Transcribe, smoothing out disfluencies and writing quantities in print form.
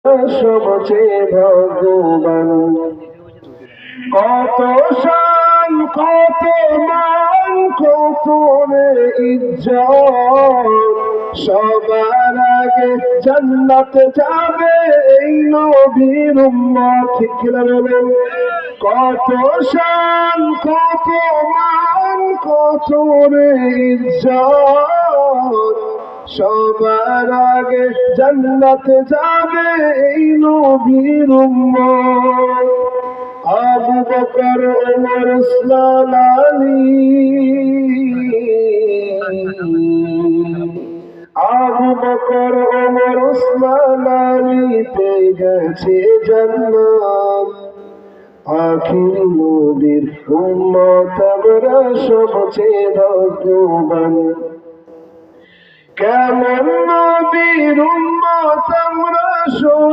সবচেয়ে ভগবান। কত শান কত মান কত রে ইজ্জত, সবার আগে জান্নাতে যাবে এই নবীর উম্মত। ঠিক কিনা বলেন? কত শান কত মান কত রে ইজ্জত, সবার আগে জান্নাতে যাবে এই নবীর উম্মত। আবু বকর ওমর উসমান আলী, আবু বকর ওমর উসমান আলী পেয়ে গেছে জান্নাত। আখির নবীর উম্মত আমরা সবচেয়ে ভাগ্যবান। কেমন নবীর উম্মত আমরা